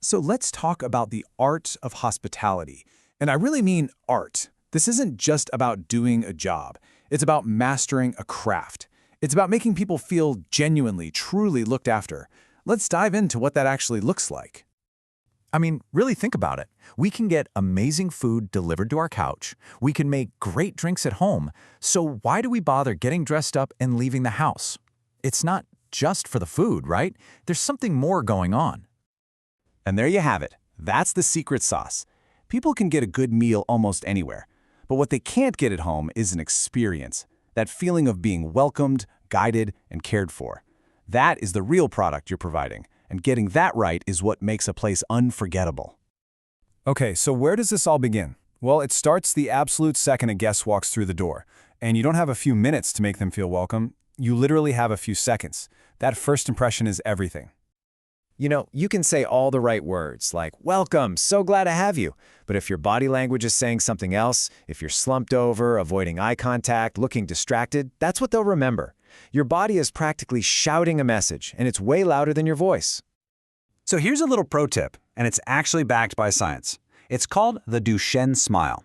So let's talk about the art of hospitality. And I really mean art. This isn't just about doing a job. It's about mastering a craft. It's about making people feel genuinely, truly looked after. Let's dive into what that actually looks like. I mean, really think about it. We can get amazing food delivered to our couch. We can make great drinks at home. So why do we bother getting dressed up and leaving the house? It's not just for the food, right? There's something more going on. And there you have it. That's the secret sauce. People can get a good meal almost anywhere. But what they can't get at home is an experience. That feeling of being welcomed, guided, and cared for. That is the real product you're providing. And getting that right is what makes a place unforgettable. Okay, so where does this all begin? Well, it starts the absolute second a guest walks through the door. And you don't have a few minutes to make them feel welcome. You literally have a few seconds. That first impression is everything. You know, you can say all the right words, like, welcome, so glad to have you. But if your body language is saying something else, if you're slumped over, avoiding eye contact, looking distracted, that's what they'll remember. Your body is practically shouting a message, and it's way louder than your voice. So here's a little pro tip, and it's actually backed by science. It's called the Duchenne smile.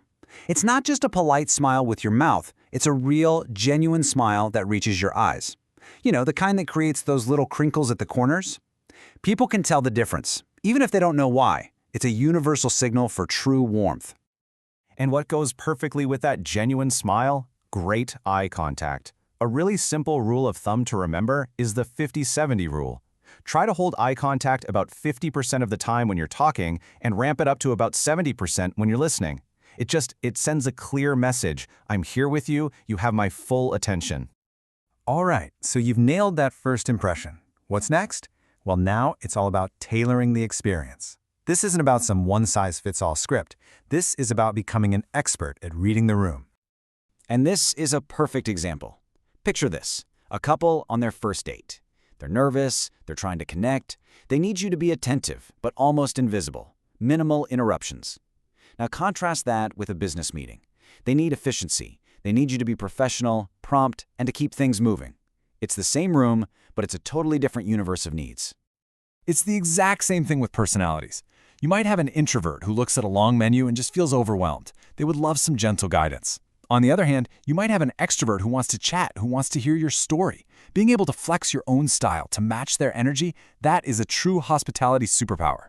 It's not just a polite smile with your mouth. It's a real, genuine smile that reaches your eyes. You know, the kind that creates those little crinkles at the corners. People can tell the difference, even if they don't know why. It's a universal signal for true warmth. And what goes perfectly with that genuine smile? Great eye contact. A really simple rule of thumb to remember is the 50-70 rule. Try to hold eye contact about 50% of the time when you're talking and ramp it up to about 70% when you're listening. It sends a clear message. I'm here with you. You have my full attention. All right, so you've nailed that first impression. What's next? Well, now it's all about tailoring the experience. This isn't about some one-size-fits-all script. This is about becoming an expert at reading the room. And this is a perfect example. Picture this, a couple on their first date. They're nervous, they're trying to connect. They need you to be attentive, but almost invisible. Minimal interruptions. Now contrast that with a business meeting. They need efficiency. They need you to be professional, prompt, and to keep things moving. It's the same room, but it's a totally different universe of needs. It's the exact same thing with personalities. You might have an introvert who looks at a long menu and just feels overwhelmed. They would love some gentle guidance. On the other hand, you might have an extrovert who wants to chat, who wants to hear your story. Being able to flex your own style to match their energy, that is a true hospitality superpower.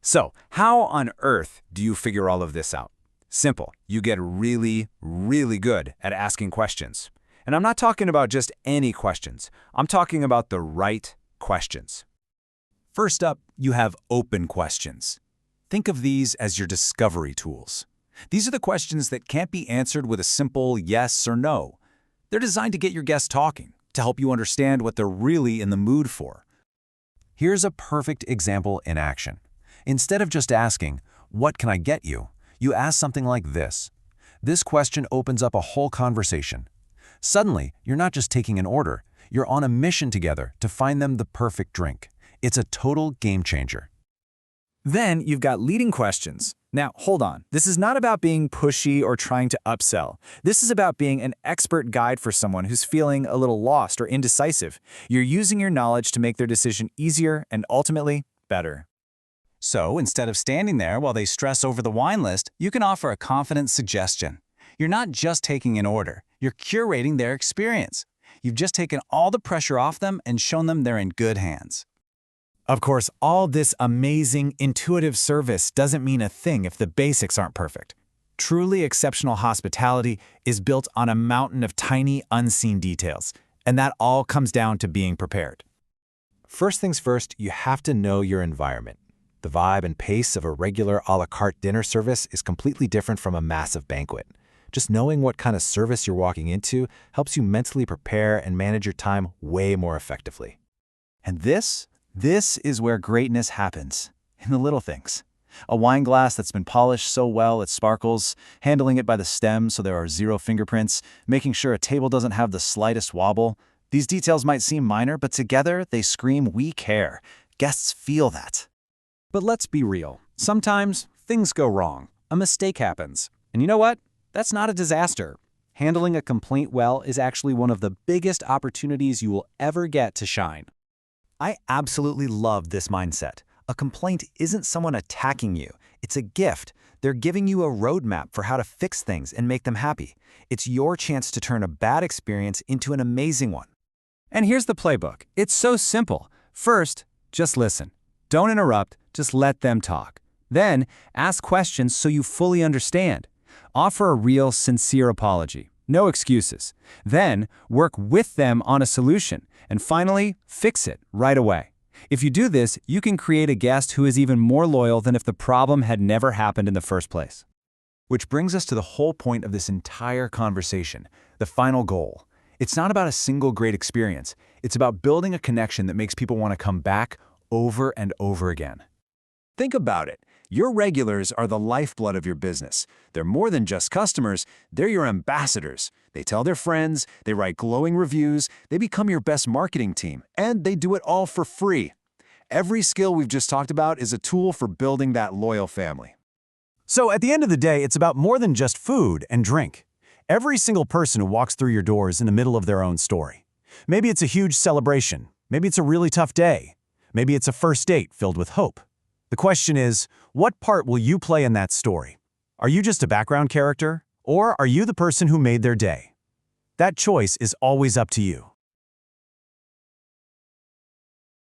So, how on earth do you figure all of this out? Simple. You get really, really good at asking questions. And I'm not talking about just any questions. I'm talking about the right questions. First up, you have open questions. Think of these as your discovery tools. These are the questions that can't be answered with a simple yes or no. They're designed to get your guests talking, to help you understand what they're really in the mood for. Here's a perfect example in action. Instead of just asking, "What can I get you?" you ask something like this. This question opens up a whole conversation. Suddenly, you're not just taking an order, you're on a mission together to find them the perfect drink. It's a total game changer. Then you've got leading questions. Now, hold on. This is not about being pushy or trying to upsell. This is about being an expert guide for someone who's feeling a little lost or indecisive. You're using your knowledge to make their decision easier and ultimately better. So, instead of standing there while they stress over the wine list, you can offer a confident suggestion. You're not just taking an order, you're curating their experience. You've just taken all the pressure off them and shown them they're in good hands. Of course, all this amazing, intuitive service doesn't mean a thing if the basics aren't perfect. Truly exceptional hospitality is built on a mountain of tiny, unseen details, and that all comes down to being prepared. First things first, you have to know your environment. The vibe and pace of a regular a la carte dinner service is completely different from a massive banquet. Just knowing what kind of service you're walking into helps you mentally prepare and manage your time way more effectively. And this is where greatness happens, in the little things. A wine glass that's been polished so well it sparkles, handling it by the stem so there are 0 fingerprints, making sure a table doesn't have the slightest wobble. These details might seem minor, but together they scream, "We care." Guests feel that. But let's be real. Sometimes things go wrong. A mistake happens. And you know what? That's not a disaster. Handling a complaint well is actually one of the biggest opportunities you will ever get to shine. I absolutely love this mindset. A complaint isn't someone attacking you. It's a gift. They're giving you a roadmap for how to fix things and make them happy. It's your chance to turn a bad experience into an amazing one. And here's the playbook. It's so simple. First, just listen. Don't interrupt, just let them talk. Then, ask questions so you fully understand. Offer a real, sincere apology. No excuses. Then, work with them on a solution. And finally, fix it right away. If you do this, you can create a guest who is even more loyal than if the problem had never happened in the first place. Which brings us to the whole point of this entire conversation, the final goal. It's not about a single great experience. It's about building a connection that makes people want to come back over and over again. Think about it. Your regulars are the lifeblood of your business. They're more than just customers, they're your ambassadors. They tell their friends, they write glowing reviews, they become your best marketing team, and they do it all for free. Every skill we've just talked about is a tool for building that loyal family. So at the end of the day, it's about more than just food and drink. Every single person who walks through your door is in the middle of their own story. Maybe it's a huge celebration. Maybe it's a really tough day. Maybe it's a first date filled with hope. The question is, what part will you play in that story? Are you just a background character, or are you the person who made their day? That choice is always up to you.